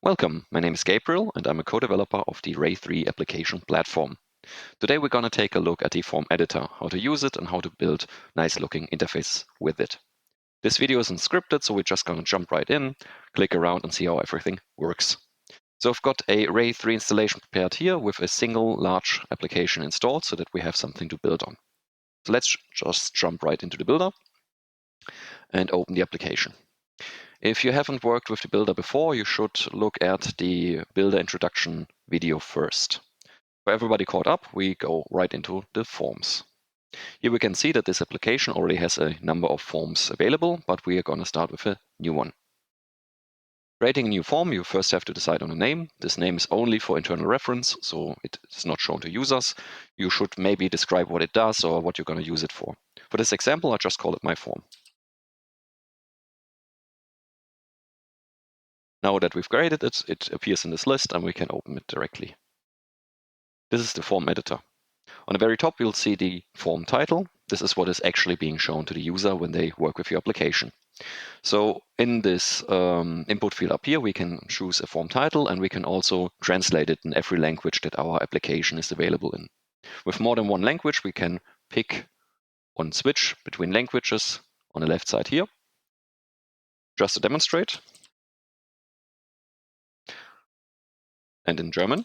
Welcome, my name is Gabriel and I'm a co-developer of the REI3 application platform. Today we're going to take a look at the form editor, how to use it and how to build nice looking interface with it. This video isn't scripted, so we're just going to jump right in, click around and see how everything works. So I've got a REI3 installation prepared here with a single large application installed so that we have something to build on. So let's just jump right into the builder and open the application. If you haven't worked with the builder before, you should look at the builder introduction video first. For everybody caught up, we go right into the forms. Here we can see that this application already has a number of forms available, but we are going to start with a new one. Creating a new form, you first have to decide on a name. This name is only for internal reference, so it is not shown to users. You should maybe describe what it does or what you're going to use it for. For this example, I'll just call it my form. Now that we've created it, it appears in this list and we can open it directly. This is the form editor. On the very top, you'll see the form title. This is what is actually being shown to the user when they work with your application. So in this input field up here, we can choose a form title and we can also translate it in every language that our application is available in. With more than one language, we can pick one switch between languages on the left side here. Just to demonstrate. And in German.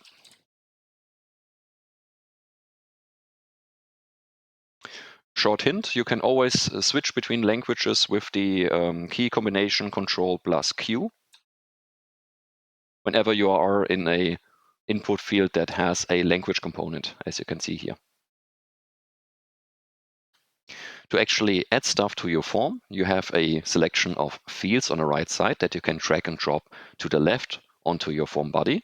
Short hint, you can always switch between languages with the key combination Control plus Q whenever you are in a input field that has a language component, as you can see here. To actually add stuff to your form, you have a selection of fields on the right side that you can drag and drop to the left onto your form body.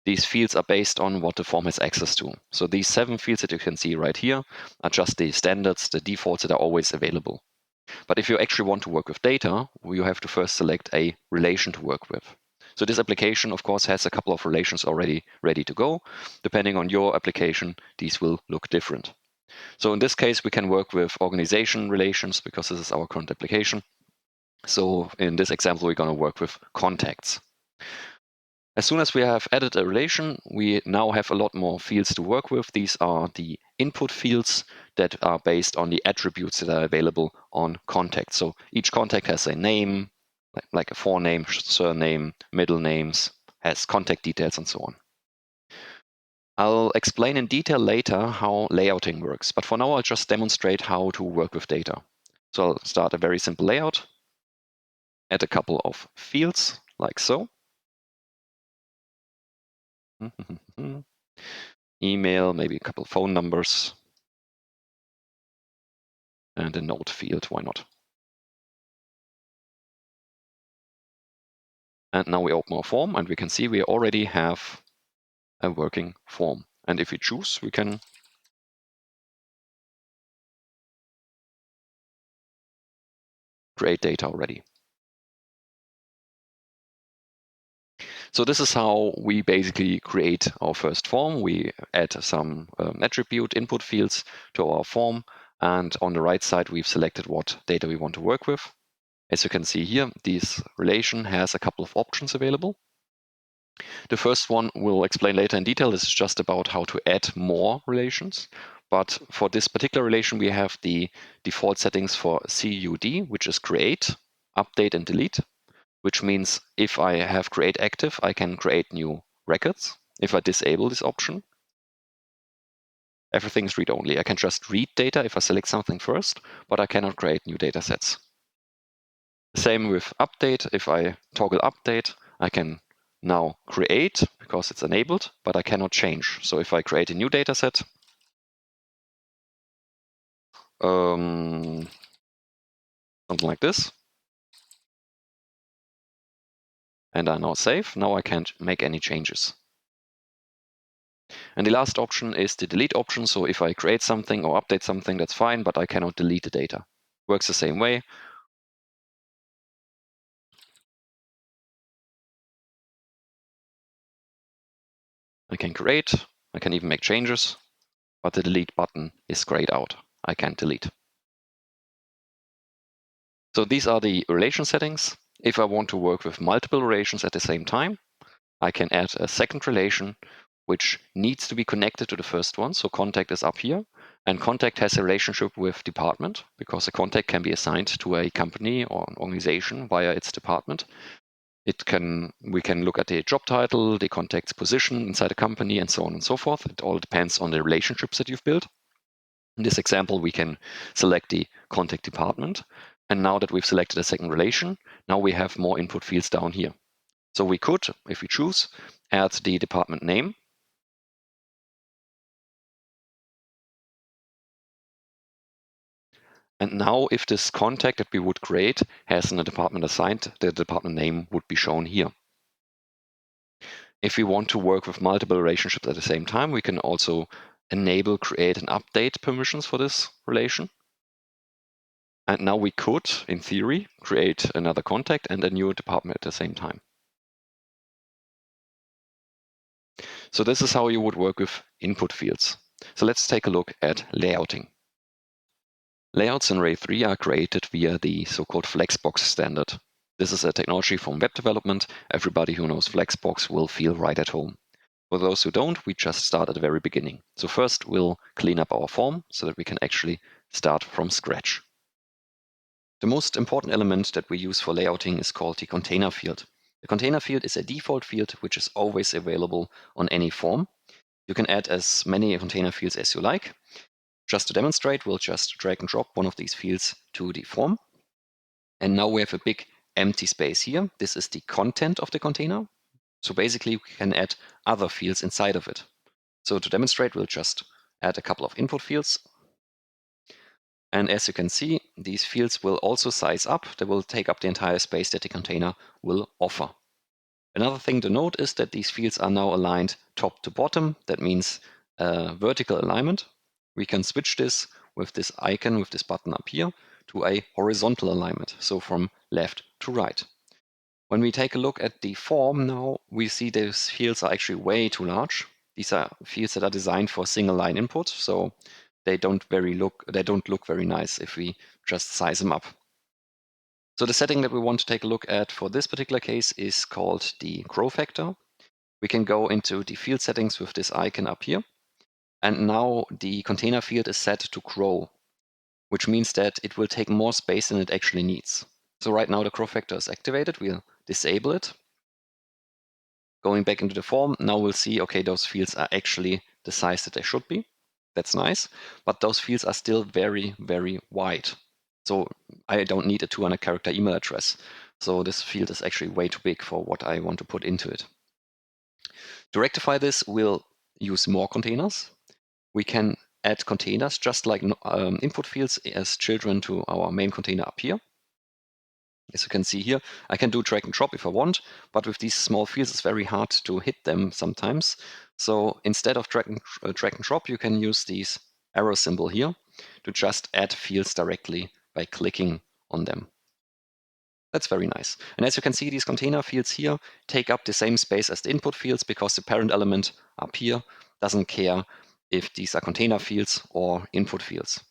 These fields are based on what the form has access to. So these 7 fields that you can see right here are just the standards, the defaults that are always available. But if you actually want to work with data, you have to first select a relation to work with. So this application, of course, has a couple of relations already ready to go. Depending on your application, these will look different. So in this case, we can work with organization relations because this is our current application. So in this example, we're going to work with contacts. As soon as we have added a relation, we now have a lot more fields to work with. These are the input fields that are based on the attributes that are available on contact. So each contact has a name, like a forename, surname, middle names, has contact details, and so on. I'll explain in detail later how layouting works, but for now I'll just demonstrate how to work with data. So I'll start a very simple layout, add a couple of fields, like so. Email, maybe a couple of phone numbers, and a note field, why not? And now we open our form and we can see we already have a working form. And if we choose, we can create data already. So this is how we basically create our first form. We add some attribute input fields to our form. And on the right side, we've selected what data we want to work with. As you can see here, this relation has a couple of options available. The first one we'll explain later in detail. This is just about how to add more relations. But for this particular relation, we have the default settings for CUD, which is create, update, and delete, which means if I have create active, I can create new records. If I disable this option, everything is read-only. I can just read data if I select something first, but I cannot create new data sets. Same with update. If I toggle update, I can now create because it's enabled, but I cannot change. So if I create a new data set, something like this, and I now save, now I can't make any changes. And the last option is the delete option. So if I create something or update something, that's fine, but I cannot delete the data. Works the same way. I can create, I can even make changes, but the delete button is grayed out. I can't delete. So these are the relation settings. If I want to work with multiple relations at the same time, I can add a second relation which needs to be connected to the first one. So contact is up here, and contact has a relationship with department because a contact can be assigned to a company or an organization via its department. We can look at the job title, the contact's position inside a company, and so on and so forth. It all depends on the relationships that you've built. In this example, we can select the contact department. And now that we've selected a second relation, now we have more input fields down here. So we could, if we choose, add the department name. And now if this contact that we would create has a department assigned, the department name would be shown here. If we want to work with multiple relationships at the same time, we can also enable create and update permissions for this relation. And now we could, in theory, create another contact and a new department at the same time. So this is how you would work with input fields. So let's take a look at layouting. Layouts in REI3 are created via the so-called Flexbox standard. This is a technology from web development. Everybody who knows Flexbox will feel right at home. For those who don't, we just start at the very beginning. So first we'll clean up our form so that we can actually start from scratch. The most important element that we use for layouting is called the container field. The container field is a default field which is always available on any form. You can add as many container fields as you like. Just to demonstrate, we'll just drag and drop one of these fields to the form. And now we have a big empty space here. This is the content of the container. So basically, we can add other fields inside of it. So to demonstrate, we'll just add a couple of input fields. And as you can see, these fields will also size up. They will take up the entire space that the container will offer. Another thing to note is that these fields are now aligned top to bottom. That means vertical alignment. We can switch this with this icon, with this button up here, to a horizontal alignment, so from left to right. When we take a look at the form now, we see those fields are actually way too large. These are fields that are designed for single line input, so they don't look very nice if we just size them up. So the setting that we want to take a look at for this particular case is called the grow factor. We can go into the field settings with this icon up here. And now the container field is set to grow, which means that it will take more space than it actually needs. So right now the grow factor is activated. We'll disable it. Going back into the form, now we'll see, okay, those fields are actually the size that they should be. That's nice, but those fields are still very, very wide. So I don't need a 200 character email address. So this field is actually way too big for what I want to put into it. To rectify this, we'll use more containers. We can add containers just like input fields as children to our main container up here. As you can see here, I can do drag and drop if I want, but with these small fields, it's very hard to hit them sometimes. So instead of drag and drop, you can use this arrow symbol here to just add fields directly by clicking on them. That's very nice. And as you can see, these container fields here take up the same space as the input fields because the parent element up here doesn't care if these are container fields or input fields.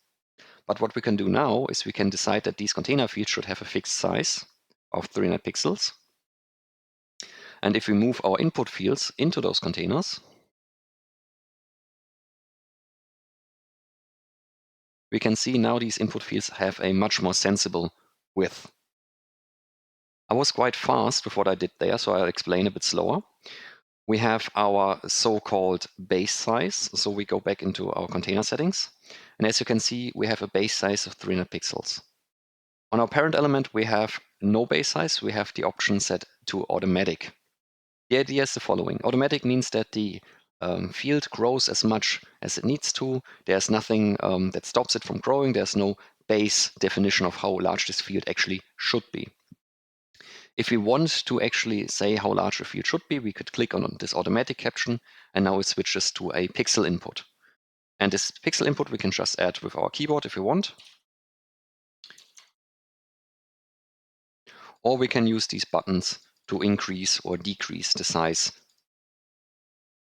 But what we can do now is we can decide that these container fields should have a fixed size of 300 pixels. And if we move our input fields into those containers, we can see now these input fields have a much more sensible width. I was quite fast with what I did there, so I'll explain a bit slower. We have our so-called base size. So we go back into our container settings. And as you can see, we have a base size of 300 pixels. On our parent element, we have no base size. We have the option set to automatic. The idea is the following. Automatic means that the field grows as much as it needs to. There's nothing that stops it from growing. There's no base definition of how large this field actually should be. If we want to actually say how large a field should be, we could click on this automatic caption, and now it switches to a pixel input. And this pixel input we can just add with our keyboard if we want. Or we can use these buttons to increase or decrease the size,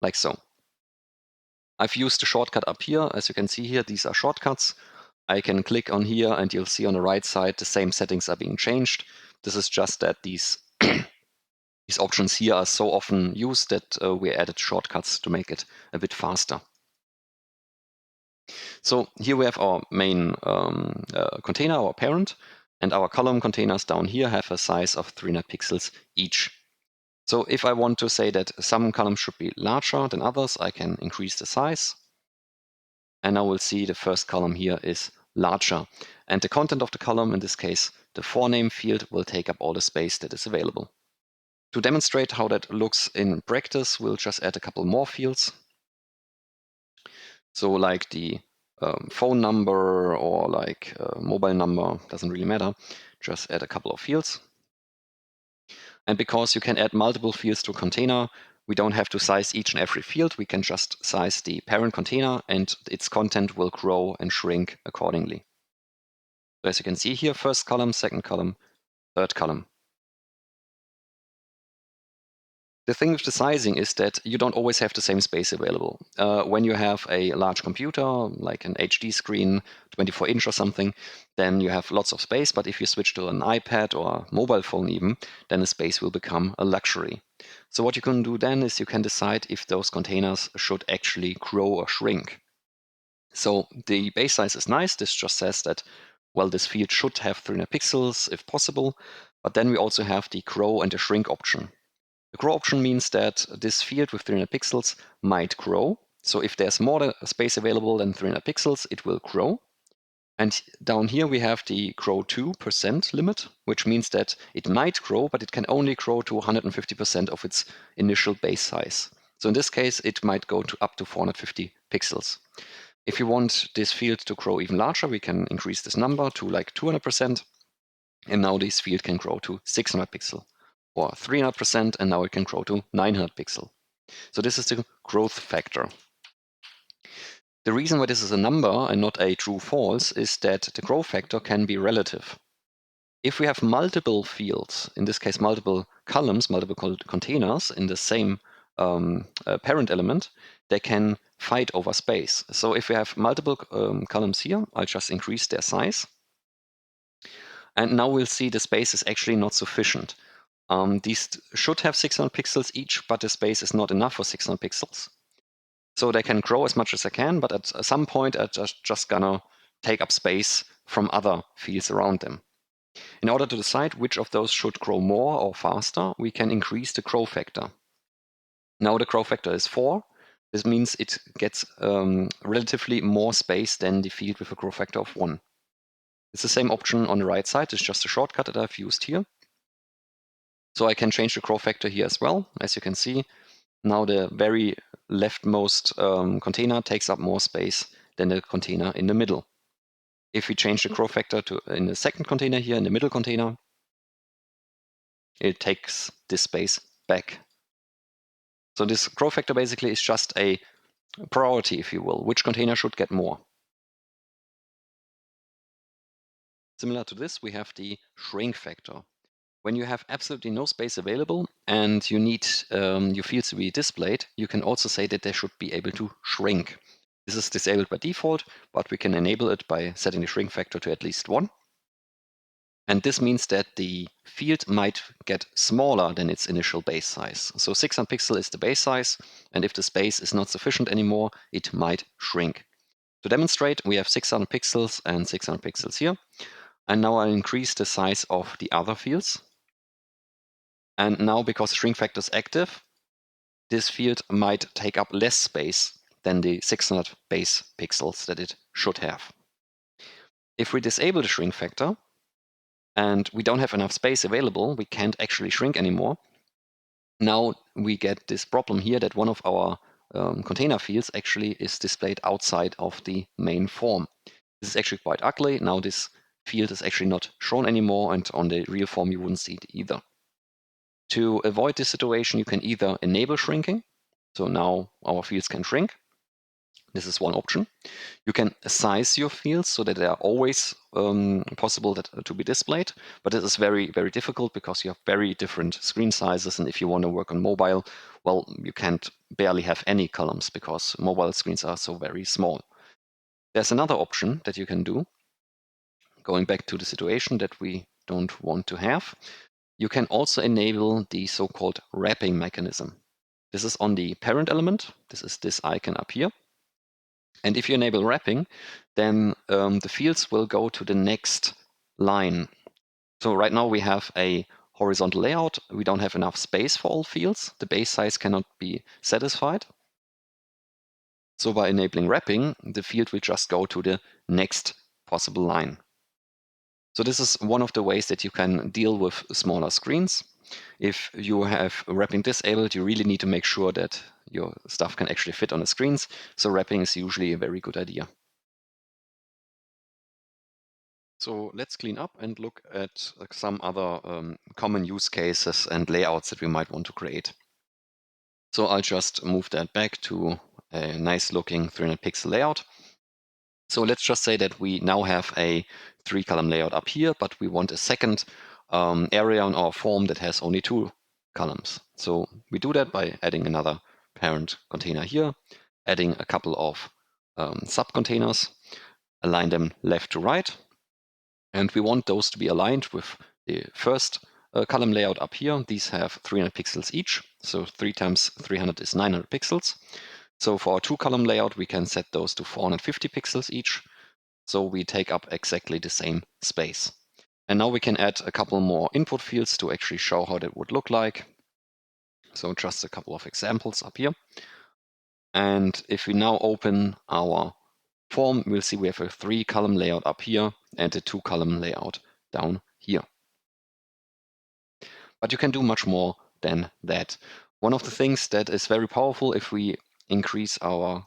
like so. I've used the shortcut up here. As you can see here, these are shortcuts. I can click on here and you'll see on the right side the same settings are being changed. This is just that these These options here are so often used that we added shortcuts to make it a bit faster. So here we have our main container, our parent, and our column containers down here have a size of 300 pixels each. So if I want to say that some columns should be larger than others, I can increase the size. And now we'll see the first column here is larger. And the content of the column, in this case, the forename field, will take up all the space that is available. To demonstrate how that looks in practice, we'll just add a couple more fields. So like the phone number or like mobile number, doesn't really matter. Just add a couple of fields. And because you can add multiple fields to a container, we don't have to size each and every field. We can just size the parent container and its content will grow and shrink accordingly. So as you can see here, first column, second column, third column. The thing with the sizing is that you don't always have the same space available. When you have a large computer, like an HD screen, 24-inch or something, then you have lots of space. But if you switch to an iPad or a mobile phone even, then the space will become a luxury. So what you can do then is you can decide if those containers should actually grow or shrink. So the base size is nice. This just says that, well, this field should have 300 pixels if possible. But then we also have the grow and the shrink option. The grow option means that this field with 300 pixels might grow. So if there's more space available than 300 pixels, it will grow. And down here we have the grow to % limit, which means that it might grow, but it can only grow to 150% of its initial base size. So in this case, it might go to up to 450 pixels. If you want this field to grow even larger, we can increase this number to like 200%. And now this field can grow to 600 pixels. Or 300%, and now it can grow to 900 pixel. So this is the growth factor. The reason why this is a number and not a true false is that the growth factor can be relative. If we have multiple fields, in this case multiple columns, multiple containers in the same parent element, they can fight over space. So if we have multiple columns here, I'll just increase their size. And now we'll see the space is actually not sufficient. These should have 600 pixels each, but the space is not enough for 600 pixels. So they can grow as much as they can, but at some point are just gonna take up space from other fields around them. In order to decide which of those should grow more or faster, we can increase the grow factor. Now the grow factor is 4. This means it gets relatively more space than the field with a grow factor of 1. It's the same option on the right side. It's just a shortcut that I've used here. So I can change the grow factor here as well. As you can see, now the very leftmost container takes up more space than the container in the middle. If we change the grow factor to in the second container here, in the middle container, it takes this space back. So this grow factor basically is just a priority, if you will. Which container should get more? Similar to this, we have the shrink factor. When you have absolutely no space available and you need your fields to be displayed, you can also say that they should be able to shrink. This is disabled by default, but we can enable it by setting the shrink factor to at least 1. And this means that the field might get smaller than its initial base size. So 600 pixel is the base size, and if the space is not sufficient anymore, it might shrink. To demonstrate, we have 600 pixels and 600 pixels here. And now I increase the size of the other fields. And now, because the shrink factor is active, this field might take up less space than the 600 base pixels that it should have. If we disable the shrink factor and we don't have enough space available, we can't actually shrink anymore. Now we get this problem here that one of our container fields actually is displayed outside of the main form. This is actually quite ugly. Now this field is actually not shown anymore, and on the real form you wouldn't see it either. To avoid this situation, you can either enable shrinking, so now our fields can shrink. This is one option. You can size your fields so that they are always possible to be displayed, but this is very, very difficult because you have very different screen sizes, and if you want to work on mobile, well, you can't barely have any columns because mobile screens are so very small. There's another option that you can do, going back to the situation that we don't want to have. You can also enable the so-called wrapping mechanism. This is on the parent element. This is this icon up here. And if you enable wrapping, then the fields will go to the next line. So right now we have a horizontal layout. We don't have enough space for all fields. The base size cannot be satisfied. So by enabling wrapping, the field will just go to the next possible line. So this is one of the ways that you can deal with smaller screens. If you have wrapping disabled, you really need to make sure that your stuff can actually fit on the screens. So wrapping is usually a very good idea. So let's clean up and look at some other common use cases and layouts that we might want to create. So I'll just move that back to a nice looking 300 pixel layout. So let's just say that we now have a 3-column layout up here, but we want a second area on our form that has only 2 columns. So we do that by adding another parent container here, adding a couple of sub-containers, align them left to right, and we want those to be aligned with the first column layout up here. These have 300 pixels each, so 3 times 300 is 900 pixels. So for our 2-column layout, we can set those to 450 pixels each. So we take up exactly the same space. And now we can add a couple more input fields to actually show how that would look like. So just a couple of examples up here. And if we now open our form, we'll see we have a 3-column layout up here and a 2-column layout down here. But you can do much more than that. One of the things that is very powerful if we increase our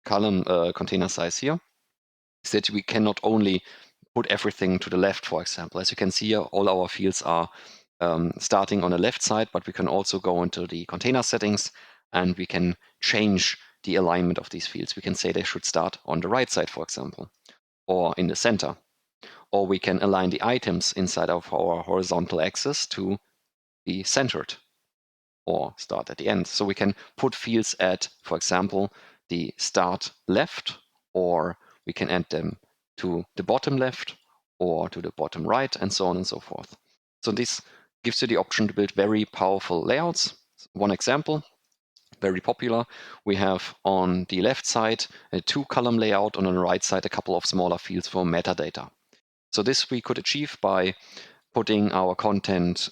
column container size here is that we can not only put everything to the left, for example. As you can see here, all our fields are starting on the left side, but we can also go into the container settings and we can change the alignment of these fields. We can say they should start on the right side, for example, or in the center. Or we can align the items inside of our horizontal axis to be centered or start at the end. So we can put fields at, for example, the start left, or we can add them to the bottom left or to the bottom right, and so on and so forth. So this gives you the option to build very powerful layouts. One example, very popular, we have on the left side a 2-column layout, on the right side a couple of smaller fields for metadata. So this we could achieve by putting our content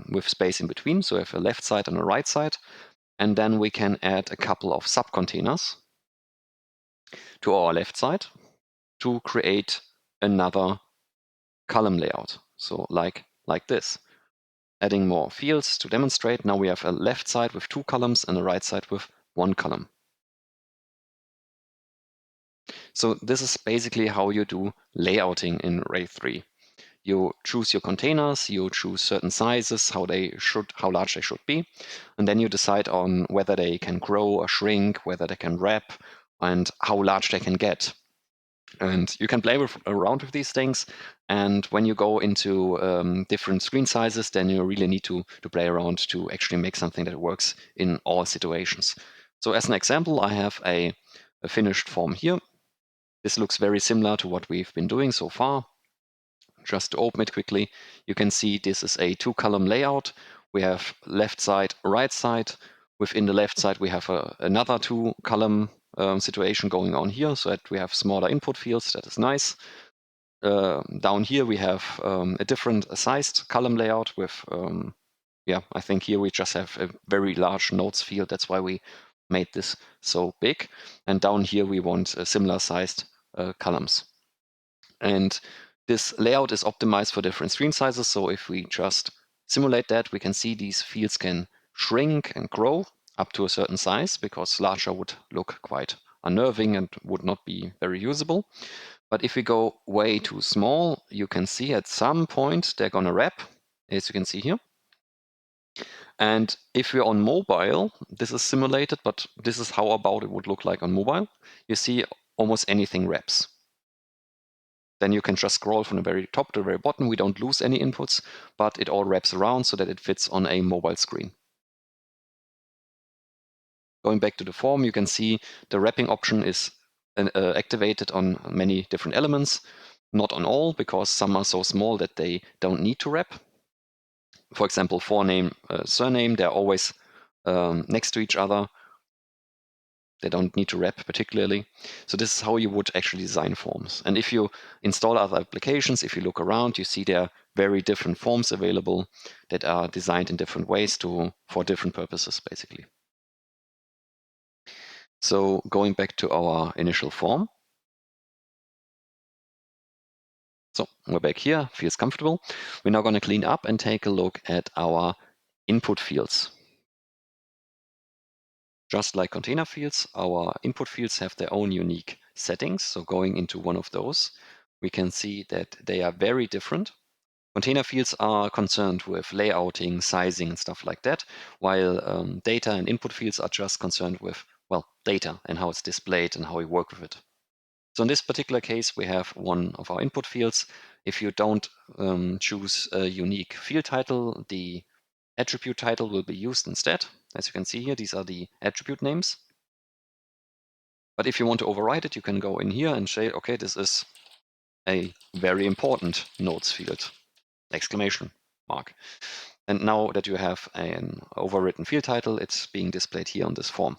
with space in between. So we have a left side and a right side. And then we can add a couple of sub-containers to our left side to create another column layout. So like this. Adding more fields to demonstrate. Now we have a left side with 2 columns and a right side with 1 column. So this is basically how you do layouting in REI3. You choose your containers, you choose certain sizes, how large they should be, and then you decide on whether they can grow or shrink, whether they can wrap, and how large they can get. And you can play around with these things. And when you go into different screen sizes, then you really need to play around to actually make something that works in all situations. So as an example, I have a finished form here. This looks very similar to what we've been doing so far. Just to open it quickly, you can see this is a 2-column layout. We have left side, right side. Within the left side, we have another 2-column situation going on here, so that we have smaller input fields. That is nice. Down here, we have a different sized column layout with, I think here we just have a very large nodes field. That's why we made this so big. And down here, we want similar sized columns. And this layout is optimized for different screen sizes. So if we just simulate that, we can see these fields can shrink and grow up to a certain size, because larger would look quite unnerving and would not be very usable. But if we go way too small, you can see at some point they're going to wrap, as you can see here. And if we're on mobile, this is simulated, but this is how about it would look like on mobile. You see almost anything wraps. Then you can just scroll from the very top to the very bottom. We don't lose any inputs, but it all wraps around so that it fits on a mobile screen. Going back to the form, you can see the wrapping option is activated on many different elements, not on all, because some are so small that they don't need to wrap. For example, forename, surname, they're always next to each other. They don't need to wrap particularly. So this is how you would actually design forms. And if you install other applications, if you look around, you see there are very different forms available that are designed in different ways for different purposes, basically. So going back to our initial form. So we're back here, feels comfortable. We're now going to clean up and take a look at our input fields. Just like container fields, our input fields have their own unique settings. So going into one of those, we can see that they are very different. Container fields are concerned with layouting, sizing, and stuff like that, while data and input fields are just concerned with, well, data and how it's displayed and how we work with it. So in this particular case, we have one of our input fields. If you don't choose a unique field title, the attribute title will be used instead. As you can see here, these are the attribute names. But if you want to override it, you can go in here and say, okay, this is a very important notes field, exclamation mark. And now that you have an overwritten field title, it's being displayed here on this form.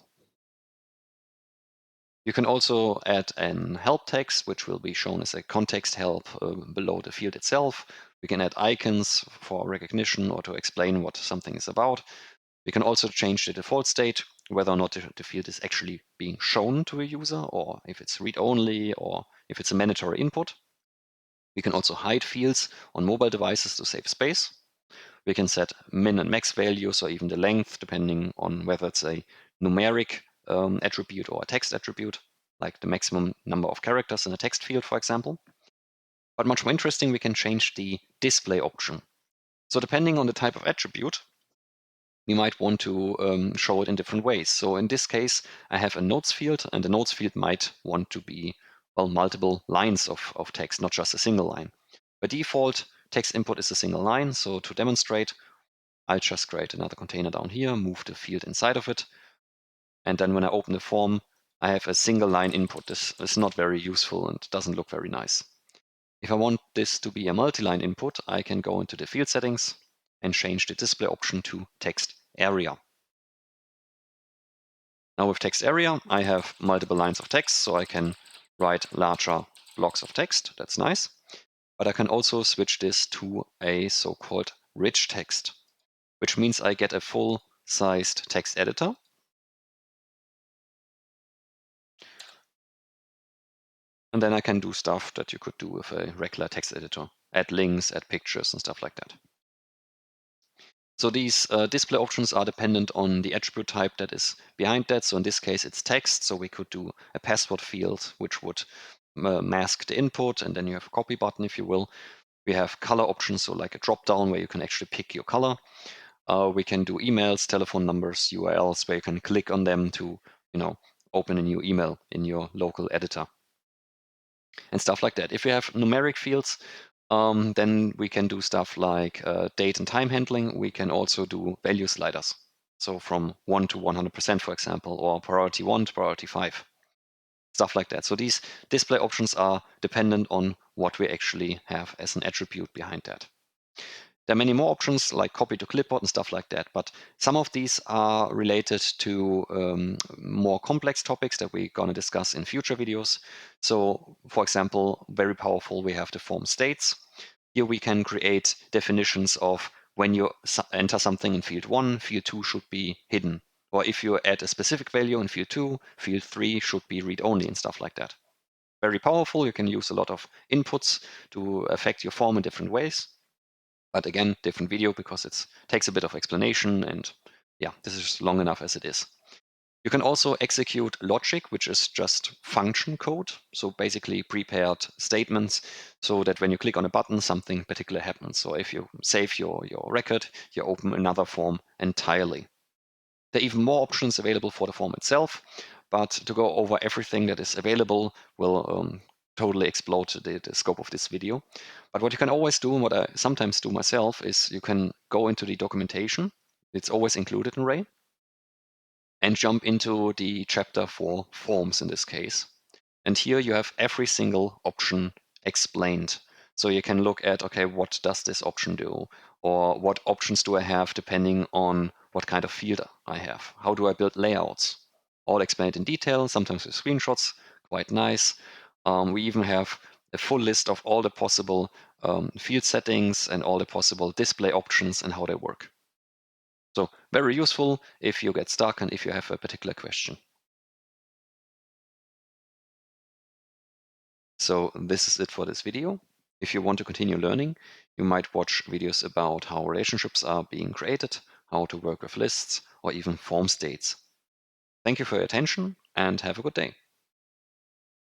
You can also add an help text, which will be shown as a context help below the field itself. We can add icons for recognition or to explain what something is about. We can also change the default state, whether or not the field is actually being shown to a user, or if it's read-only, or if it's a mandatory input. We can also hide fields on mobile devices to save space. We can set min and max values, or even the length, depending on whether it's a numeric attribute or a text attribute, like the maximum number of characters in a text field, for example. But much more interesting, we can change the display option. So depending on the type of attribute, we might want to show it in different ways. So in this case, I have a notes field, and the notes field might want to be, well, multiple lines of text, not just a single line. By default, text input is a single line. So to demonstrate, I'll just create another container down here, move the field inside of it. And then when I open the form, I have a single line input. This is not very useful and doesn't look very nice. If I want this to be a multi-line input, I can go into the field settings and change the display option to text area. Now with text area, I have multiple lines of text, so I can write larger blocks of text. That's nice. But I can also switch this to a so-called rich text, which means I get a full-sized text editor. And then I can do stuff that you could do with a regular text editor, add links, add pictures, and stuff like that. So these display options are dependent on the attribute type that is behind that. So in this case, it's text. So we could do a password field, which would mask the input, and then you have a copy button, if you will. We have color options, so like a drop down where you can actually pick your color. We can do emails, telephone numbers, URLs, where you can click on them to, open a new email in your local editor and stuff like that. If you have numeric fields, then we can do stuff like date and time handling. We can also do value sliders. So from 1 to 100%, for example, or priority 1 to priority 5, stuff like that. So these display options are dependent on what we actually have as an attribute behind that. There are many more options like copy to clipboard and stuff like that, but some of these are related to more complex topics that we're going to discuss in future videos. So, for example, very powerful, we have the form states. Here we can create definitions of when you enter something in field 1, field 2 should be hidden. Or if you add a specific value in field 2, field 3 should be read-only and stuff like that. Very powerful. You can use a lot of inputs to affect your form in different ways. But again, different video because it takes a bit of explanation, and yeah, this is long enough as it is. You can also execute logic, which is just function code. So basically prepared statements so that when you click on a button, something particular happens. So if you save your record, you open another form entirely. There are even more options available for the form itself, but to go over everything that is available will totally explode the scope of this video. But what you can always do, and what I sometimes do myself, is you can go into the documentation. It's always included in REI, and jump into the chapter for forms in this case. And here you have every single option explained. So you can look at, okay, what does this option do? Or what options do I have depending on what kind of field I have? How do I build layouts? All explained in detail, sometimes with screenshots, quite nice. We even have a full list of all the possible field settings and all the possible display options and how they work. So very useful if you get stuck and if you have a particular question. So this is it for this video. If you want to continue learning, you might watch videos about how relationships are being created, how to work with lists, or even form states. Thank you for your attention and have a good day.